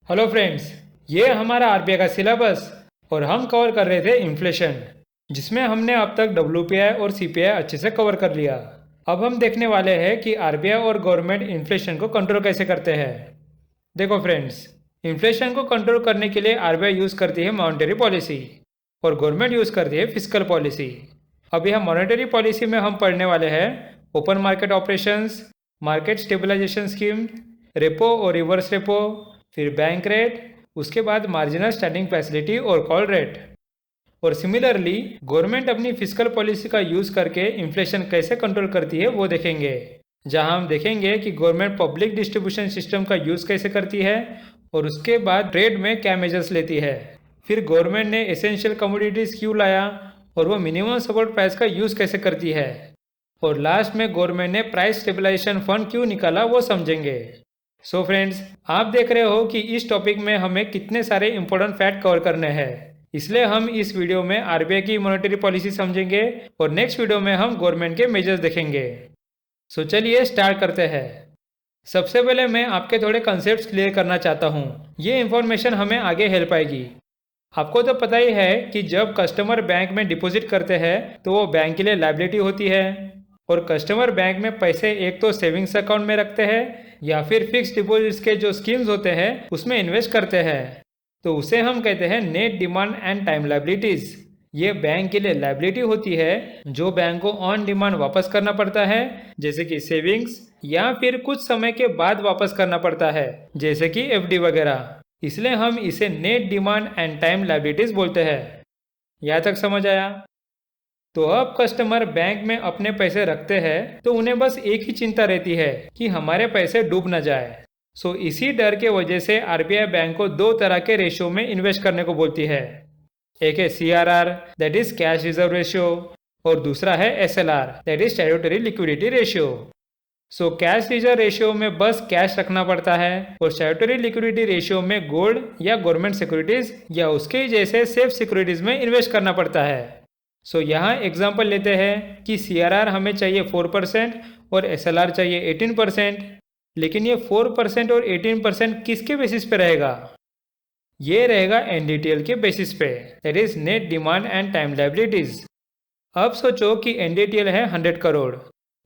Hello friends, ये हमारा RBI का सिलेबस और हम कवर कर रहे थे इन्फ्लेशन, जिसमें हमने अब तक डब्ल्यूपीआई और सीपीआई अच्छे से कवर कर लिया। अब हम देखने वाले हैं कि आरबीआई और गवर्नमेंट इन्फ्लेशन को कंट्रोल कैसे करते हैं। देखो फ्रेंड्स, इन्फ्लेशन को कंट्रोल करने के लिए आरबीआई यूज़ करती है मॉनेटरी पॉलिसी और गवर्नमेंट यूज़ करती है फिजिकल पॉलिसी। अब यह मॉनेटरी पॉलिसी में हम पढ़ने वाले हैं open market operations, market stabilization scheme, repo और रिवर्स रेपो, फिर बैंक रेट, उसके बाद मार्जिनल स्टैंडिंग फैसिलिटी और कॉल रेट। और सिमिलरली गवर्नमेंट अपनी फिजिकल पॉलिसी का यूज़ करके इन्फ्लेशन कैसे कंट्रोल करती है वो देखेंगे, जहां हम देखेंगे कि गवर्नमेंट पब्लिक डिस्ट्रीब्यूशन सिस्टम का यूज़ कैसे करती है और उसके बाद ट्रेड में क्या मेजर्स लेती है। फिर गवर्नमेंट ने एसेंशियल कमोडिटीज़ क्यों लाया और वो मिनिमम सपोर्ट प्राइस का यूज़ कैसे करती है। और लास्ट में गवर्नमेंट ने प्राइस स्टेबलाइजेशन फंड क्यों निकाला वो समझेंगे। सो फ्रेंड्स, आप देख रहे हो कि इस टॉपिक में हमें कितने सारे इंपॉर्टेंट फैक्ट कवर करने हैं। इसलिए हम इस वीडियो में आरबीआई की मॉनेटरी पॉलिसी समझेंगे और नेक्स्ट वीडियो में हम गवर्नमेंट के मेजर्स देखेंगे। सो चलिए स्टार्ट करते हैं। सबसे पहले मैं आपके थोड़े कंसेप्ट क्लियर करना चाहता हूँ। ये इन्फॉर्मेशन हमें आगे हेल्प आएगी। आपको तो पता ही है कि जब कस्टमर बैंक में डिपॉजिट करते हैं तो वो बैंक के लिए लायबिलिटी होती है, और कस्टमर बैंक में पैसे एक तो सेविंग्स अकाउंट में रखते हैं या फिर फिक्स डिपॉजिट्स के जो स्कीम्स होते हैं उसमें इन्वेस्ट करते हैं। तो उसे हम कहते हैं net demand and time liabilities. ये बैंक के लिए लायबिलिटी होती है जो बैंक को ऑन डिमांड वापस करना पड़ता है, जैसे कि सेविंग्स, या फिर कुछ समय के बाद वापस करना पड़ता है, जैसे कि एफडी वगैरह। इसलिए हम इसे net demand and time liabilities बोलते हैं। यहाँ तक समझ आया? तो अब कस्टमर बैंक में अपने पैसे रखते हैं तो उन्हें बस एक ही चिंता रहती है कि हमारे पैसे डूब न जाए। सो इसी डर के वजह से आरबीआई बैंक को दो तरह के रेशियो में इन्वेस्ट करने को बोलती है। एक है CRR, that is cash reserve ratio, और दूसरा है SLR, that is statutory liquidity ratio. So cash reserve ratio में बस कैश रखना पड़ता है और स्टैट्यूटरी लिक्विडिटी रेशियो में गोल्ड या गवर्नमेंट सिक्योरिटीज या उसके जैसे सेफ सिक्योरिटीज में इन्वेस्ट करना पड़ता है। सो यहाँ एग्जांपल लेते हैं कि सीआरआर हमें चाहिए 4% और एसएलआर चाहिए 18%। लेकिन ये 4% और 18% किसके बेसिस पे रहेगा? ये रहेगा एनडीटीएल के बेसिस पे, that is net demand and time liabilities. अब सोचो कि एनडीटीएल है 100 करोड़,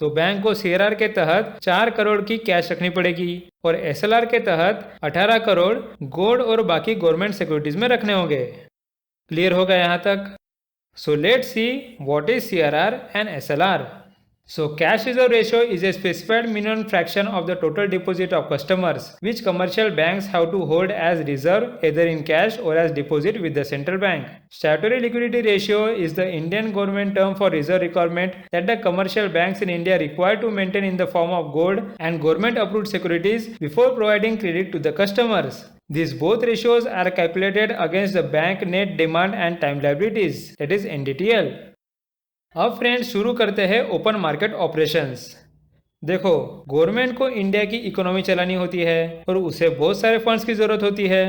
तो बैंक को सीआरआर के तहत 4 करोड़ की कैश रखनी पड़ेगी और एसएलआर के तहत 18 करोड़ गोल्ड और बाकी गवर्नमेंट सिक्योरिटीज में रखने होंगे। क्लियर होगा यहाँ तक? So let's see what is CRR and SLR. So cash reserve ratio is a specified minimum fraction of the total deposit of customers which commercial banks have to hold as reserve either in cash or as deposit with the central bank. Statutory liquidity ratio is the Indian government term for reserve requirement that the commercial banks in India require to maintain in the form of gold and government approved securities before providing credit to the customers. These both ratios are calculated against the bank net demand and time liabilities, that is NDTL. अब friends शुरू करते हैं open market operations. देखो, government को India की economy चलानी होती है और उसे बहुत सारे फंड्स की जरूरत होती है।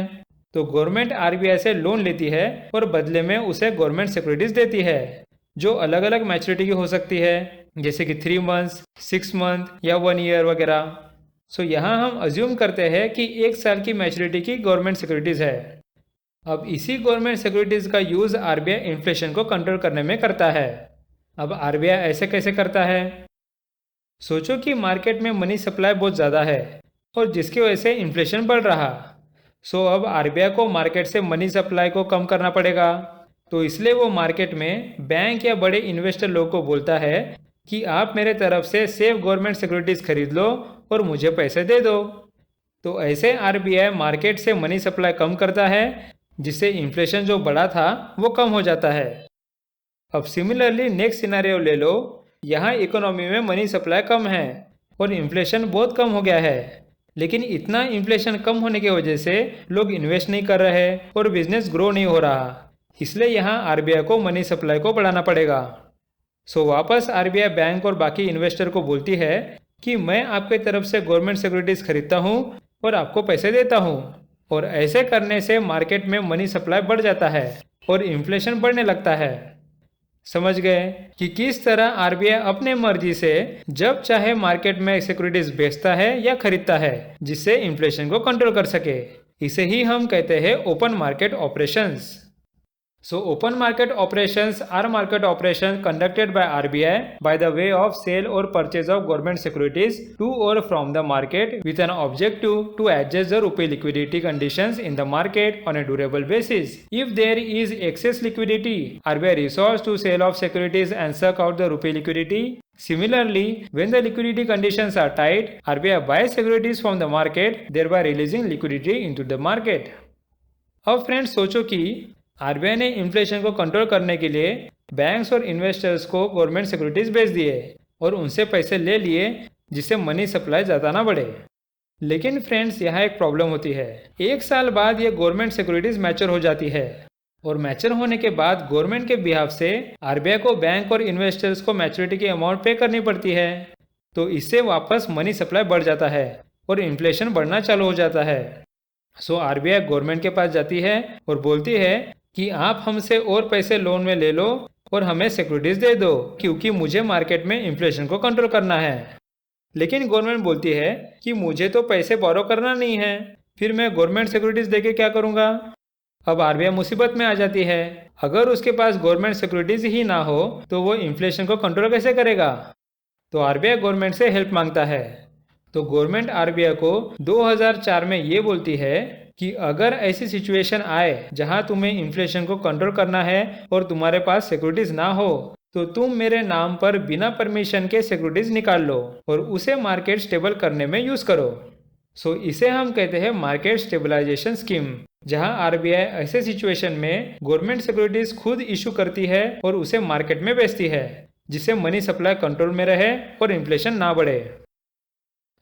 तो गवर्नमेंट आरबीआई से लोन लेती है और बदले में उसे गवर्नमेंट सिक्योरिटीज देती है जो अलग अलग मैच्योरिटी की हो सकती है, जैसे कि 3 मंथ्स, 6 मंथ या 1 ईयर वगैरह। सो यहाँ हम अज्यूम करते हैं कि 1 साल की मैच्योरिटी की गवर्नमेंट सिक्योरिटीज है। अब इसी गवर्नमेंट सिक्योरिटीज का यूज आरबीआई इन्फ्लेशन को कंट्रोल करने में करता है। अब आरबीआई ऐसे कैसे करता है? सोचो कि मार्केट में मनी सप्लाई बहुत ज़्यादा है और जिसकी वजह से इन्फ्लेशन बढ़ रहा। सो अब आरबीआई को मार्केट से मनी सप्लाई को कम करना पड़ेगा। तो इसलिए वो मार्केट में बैंक या बड़े इन्वेस्टर लोगों को बोलता है कि आप मेरे तरफ से सेफ गवर्नमेंट सिक्योरिटीज खरीद लो और मुझे पैसे दे दो। तो ऐसे आरबीआई मार्केट से मनी सप्लाई कम करता है, जिससे इन्फ्लेशन जो बढ़ा था वो कम हो जाता है। अब सिमिलरली नेक्स्ट सिनेरियो ले लो। यहाँ इकोनॉमी में मनी सप्लाई कम है और इन्फ्लेशन बहुत कम हो गया है, लेकिन इतना इन्फ्लेशन कम होने की वजह से लोग इन्वेस्ट नहीं कर रहे और बिजनेस ग्रो नहीं हो रहा। इसलिए यहाँ आरबीआई को मनी सप्लाई को बढ़ाना पड़ेगा। सो वापस आरबीआई बैंक और बाकी इन्वेस्टर को बोलती है कि मैं आपके तरफ से गवर्नमेंट सिक्योरिटीज खरीदता हूँ और आपको पैसे देता हूँ, और ऐसे करने से मार्केट में मनी सप्लाई बढ़ जाता है और इन्फ्लेशन बढ़ने लगता है। समझ गए कि किस तरह आरबीआई अपने मर्जी से जब चाहे मार्केट में सिक्योरिटीज बेचता है या खरीदता है, जिससे इन्फ्लेशन को कंट्रोल कर सके। इसे ही हम कहते हैं open market operations. So open market operations are market operations conducted by RBI by the way of sale or purchase of government securities to or from the market with an objective to adjust the rupee liquidity conditions in the market on a durable basis. If there is excess liquidity, RBI resorts to sale of securities and suck out the rupee liquidity. Similarly, when the liquidity conditions are tight, RBI buys securities from the market, thereby releasing liquidity into the market. अब friends सोचो कि RBI ने inflation को control करने के लिए banks और investors को गवर्नमेंट सिक्योरिटीज बेच दिए और उनसे पैसे ले लिए जिससे मनी सप्लाई ज़्यादा ना बढ़े। लेकिन फ्रेंड्स यहाँ एक प्रॉब्लम होती है। 1 साल बाद ये गवर्नमेंट सिक्योरिटीज मैच्योर हो जाती है और मैच्योर होने के बाद गवर्नमेंट के बिहाफ से आरबीआई को बैंक और इन्वेस्टर्स को मैच्योरिटी की अमाउंट पे करनी पड़ती है। तो इससे वापस मनी सप्लाई बढ़ जाता है और इन्फ्लेशन बढ़ना चालू हो जाता है। सो आरबीआई गवर्नमेंट के पास जाती है और बोलती है कि आप हमसे और पैसे लोन में ले लो और हमें सिक्योरिटीज दे दो क्योंकि मुझे मार्केट में इन्फ्लेशन को कंट्रोल करना है। लेकिन गवर्नमेंट बोलती है कि मुझे तो पैसे बोरो करना नहीं है, फिर मैं गवर्नमेंट सिक्योरिटीज देके क्या करूँगा। अब आरबीआई मुसीबत में आ जाती है। अगर उसके पास गवर्नमेंट सिक्योरिटीज ही ना हो तो वो इन्फ्लेशन को कंट्रोल कैसे करेगा। तो आरबीआई गवर्नमेंट से हेल्प मांगता है। तो गवर्नमेंट आरबीआई को 2004 में ये बोलती है कि अगर ऐसी सिचुएशन आए जहां तुम्हें इन्फ्लेशन को कंट्रोल करना है और तुम्हारे पास सिक्योरिटीज ना हो तो तुम मेरे नाम पर बिना परमिशन के सिक्योरिटीज निकाल लो और उसे मार्केट स्टेबल करने में यूज करो। सो इसे हम कहते हैं मार्केट स्टेबलाइजेशन स्कीम, जहां आरबीआई ऐसे सिचुएशन में गवर्नमेंट सिक्योरिटीज खुद इशू करती है और उसे मार्केट में बेचती है जिससे मनी सप्लाई कंट्रोल में रहे और इन्फ्लेशन ना बढ़े।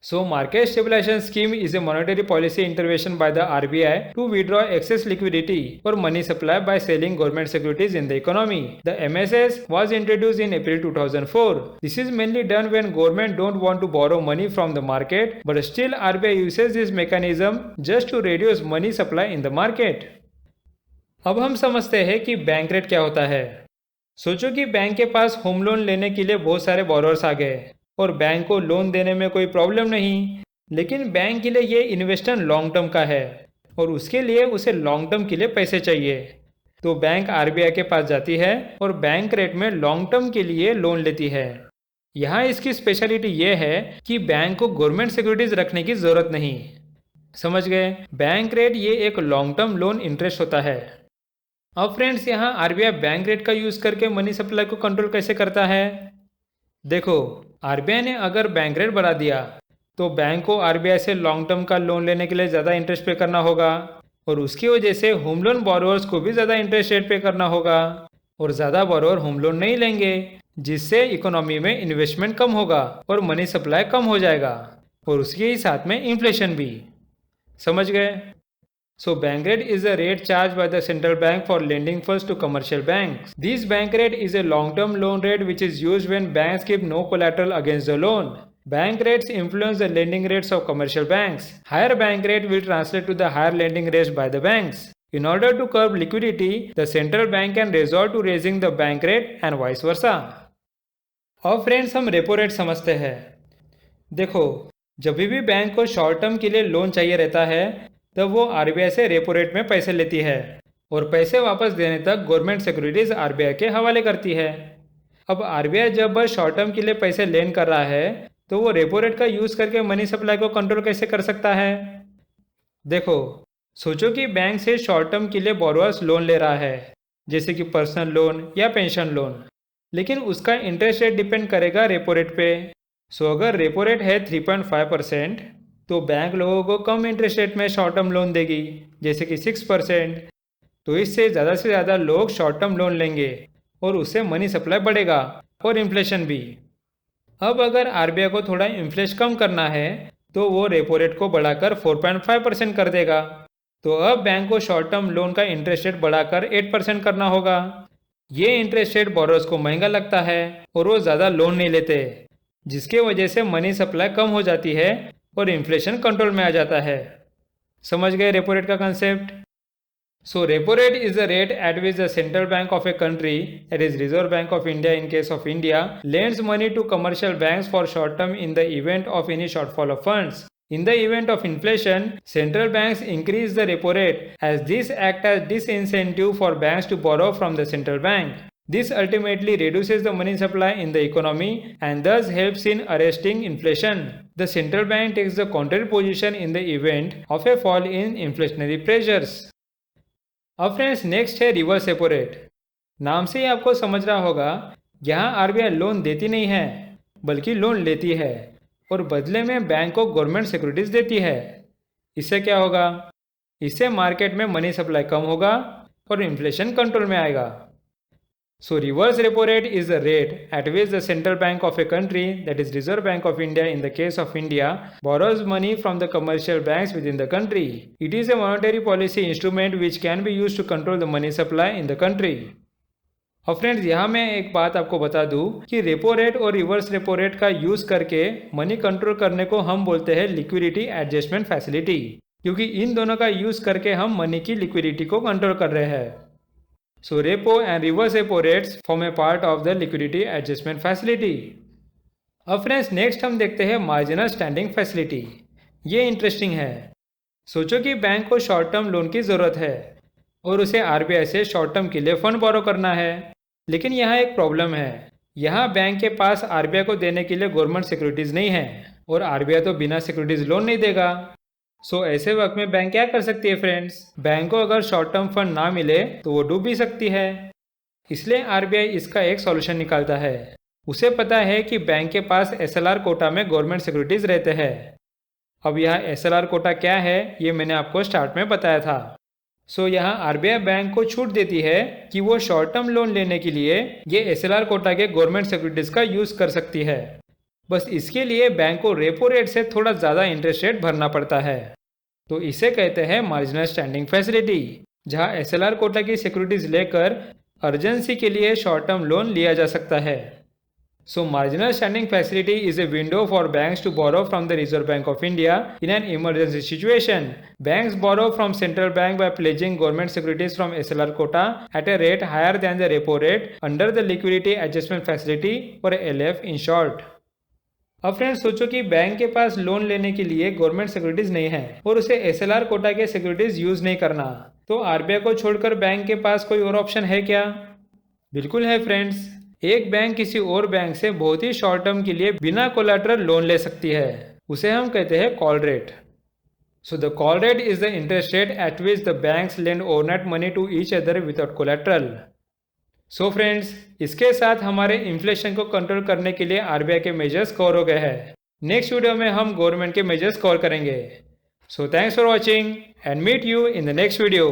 So market stabilization scheme is a monetary policy intervention by the RBI to withdraw excess liquidity or money supply by selling government securities in the economy. The MSS was introduced in April 2004. This is mainly done when government don't want to borrow money from the market, but still RBI uses this mechanism just to reduce money supply in the market. अब हम समझते हैं कि bank rate क्या होता है। सोचो कि बैंक के पास होम लोन लेने के लिए बहुत सारे बोरोअर्स आ गए और बैंक को लोन देने में कोई प्रॉब्लम नहीं, लेकिन बैंक के लिए ये इन्वेस्टमेंट लॉन्ग टर्म का है और उसके लिए उसे लॉन्ग टर्म के लिए पैसे चाहिए। तो बैंक आरबीआई के पास जाती है और बैंक रेट में लॉन्ग टर्म के लिए लोन लेती है। यहाँ इसकी स्पेशलिटी ये है कि बैंक को गवर्नमेंट सिक्योरिटीज रखने की ज़रूरत नहीं। समझ गए, बैंक रेट ये एक लॉन्ग टर्म लोन इंटरेस्ट होता है। अब फ्रेंड्स यहाँ आरबीआई बैंक रेट का यूज़ करके मनी सप्लाई को कंट्रोल कैसे करता है। देखो, आरबीआई ने अगर बैंक रेट बढ़ा दिया तो बैंक को आरबीआई से लॉन्ग टर्म का लोन लेने के लिए ज़्यादा इंटरेस्ट पे करना होगा और उसकी वजह से होम लोन बोरोअर्स को भी ज़्यादा इंटरेस्ट रेट पे करना होगा और ज़्यादा बोरोअर होम लोन नहीं लेंगे जिससे इकोनॉमी में इन्वेस्टमेंट कम होगा और मनी सप्लाई कम हो जाएगा और उसके ही साथ में इन्फ्लेशन भी। समझ गए। So bank rate is a rate charged by the central bank for lending funds to commercial banks. This bank rate is a long-term loan rate which is used when banks keep no collateral against the loan. Bank rates influence the lending rates of commercial banks. Higher bank rate will translate to the higher lending rates by the banks. In order to curb liquidity, the central bank can resort to raising the bank rate and vice versa. अब friends हम repo rate समझते हैं। देखो, जब भी bank को short term के लिए लोन चाहिए रहता है तब वो आरबीआई से रेपो रेट में पैसे लेती है और पैसे वापस देने तक गवर्नमेंट सिक्योरिटीज आरबीआई के हवाले करती है। अब आरबीआई जब शॉर्ट टर्म के लिए पैसे लेन कर रहा है तो वो रेपो रेट का यूज़ करके मनी सप्लाई को कंट्रोल कैसे कर सकता है। देखो, सोचो कि बैंक से शॉर्ट टर्म के लिए बोरोअर्स लोन ले रहा है जैसे कि पर्सनल लोन या पेंशन लोन, लेकिन उसका इंटरेस्ट रेट डिपेंड करेगा रेपो रेट पे। सो अगर रेपो रेट है 3.5% तो बैंक लोगों को कम इंटरेस्ट रेट में शॉर्ट टर्म लोन देगी जैसे कि 6%। तो इससे ज़्यादा से ज़्यादा लोग शॉर्ट टर्म लोन लेंगे और उससे मनी सप्लाई बढ़ेगा और इन्फ्लेशन भी। अब अगर आरबीआई को थोड़ा इन्फ्लेशन कम करना है तो वो रेपो रेट को बढ़ाकर 4.5% कर देगा। तो अब बैंक को शॉर्ट टर्म लोन का इंटरेस्ट रेट बढ़ाकर 8% करना होगा। ये इंटरेस्ट रेट बोरोअर्स को महंगा लगता है और वो ज़्यादा लोन नहीं लेते जिसके वजह से मनी सप्लाई कम हो जाती है और इन्फ्लेशन कंट्रोल में आ जाता है। समझ गए रेपो रेट का concept. So repo rate is the rate at which the central bank of a country, that is reserve bank of India in case of India, lends money to commercial banks for short term in the event of any shortfall of funds. In the event of inflation, central banks increase the repo rate as this act as disincentive for banks to borrow from the central bank. This ultimately reduces the money supply in the economy and thus helps in arresting inflation. The central bank takes the contrary position in the event of a fall in inflationary pressures. अब friends next है reverse repo rate. नाम से ही आपको समझ रहा होगा, यहाँ RBI loan देती नहीं है बल्कि लोन लेती है और बदले में बैंक को गवर्नमेंट सिक्योरिटीज देती है। इससे क्या होगा? इससे मार्केट में मनी सप्लाई कम होगा और इन्फ्लेशन कंट्रोल में आएगा। So reverse repo rate is the rate at which the central bank of a country, that is Reserve Bank of India in the case of India, borrows money from the commercial banks within the country. It is a monetary policy instrument which can be used to control the money supply in the country. अब friends यहाँ मैं एक बात आपको बता दूँ कि repo rate और रिवर्स रेपो रेट का यूज करके मनी कंट्रोल करने को हम बोलते हैं लिक्विडिटी एडजस्टमेंट फैसिलिटी, क्योंकि इन दोनों का यूज करके हम मनी की लिक्विडिटी को कंट्रोल कर रहे हैं। So repo and reverse repo rates form a part of the liquidity adjustment facility. अब फ्रेंड्स नेक्स्ट हम देखते हैं मार्जिनल स्टैंडिंग फैसिलिटी। ये इंटरेस्टिंग है। सोचो कि बैंक को शॉर्ट टर्म लोन की ज़रूरत है और उसे आरबीआई से शॉर्ट टर्म के लिए फंड बोरो करना है, लेकिन यहाँ एक प्रॉब्लम है। यहाँ बैंक के पास आरबीआई को देने के लिए गवर्नमेंट सिक्योरिटीज़ नहीं है और आरबीआई तो बिना सिक्योरिटीज़ लोन नहीं देगा। सो ऐसे वक्त में बैंक क्या कर सकती है फ्रेंड्स? बैंक को अगर शॉर्ट टर्म फंड ना मिले तो वो डूब भी सकती है। इसलिए आरबीआई इसका एक सॉल्यूशन निकालता है। उसे पता है कि बैंक के पास एसएलआर कोटा में गवर्नमेंट सिक्योरिटीज रहते हैं। अब यहाँ एसएलआर कोटा क्या है ये मैंने आपको स्टार्ट में बताया था। सो यहाँ आरबीआई बैंक को छूट देती है कि वो शॉर्ट टर्म लोन लेने के लिए ये एसएलआर कोटा के गवर्नमेंट सिक्योरिटीज का यूज कर सकती है। बस इसके लिए बैंक को रेपो रेट से थोड़ा ज़्यादा इंटरेस्ट रेट भरना पड़ता है। तो इसे कहते हैं मार्जिनल स्टैंडिंग फैसिलिटी, जहां एसएलआर कोटा की सिक्योरिटीज लेकर अर्जेंसी के लिए शॉर्ट टर्म लोन लिया जा सकता है। So marginal standing facility is a window for banks to borrow from the reserve bank of India in an emergency situation. Banks borrow from central bank by pledging government securities from SLR quota at a rate higher than the repo rate under the liquidity adjustment facility और LF in short. अब friends सोचो कि bank के पास loan लेने के लिए government securities नहीं है और उसे एसएलआर कोटा के सिक्योरिटीज यूज नहीं करना, तो आरबीआई को छोड़कर बैंक के पास कोई और ऑप्शन है क्या? बिल्कुल है फ्रेंड्स। एक बैंक किसी और बैंक से बहुत ही शॉर्ट टर्म के लिए बिना कोलैटरल लोन ले सकती है। उसे हम कहते हैं call rate. So the call rate is the interest rate at which the banks lend overnight money to each other without collateral. So friends, इसके साथ हमारे इन्फ्लेशन को कंट्रोल करने के लिए आरबीआई के मेजर्स कवर हो गए हैं। नेक्स्ट वीडियो में हम गवर्नमेंट के मेजर्स कवर करेंगे। So thanks for watching and meet you in the next video.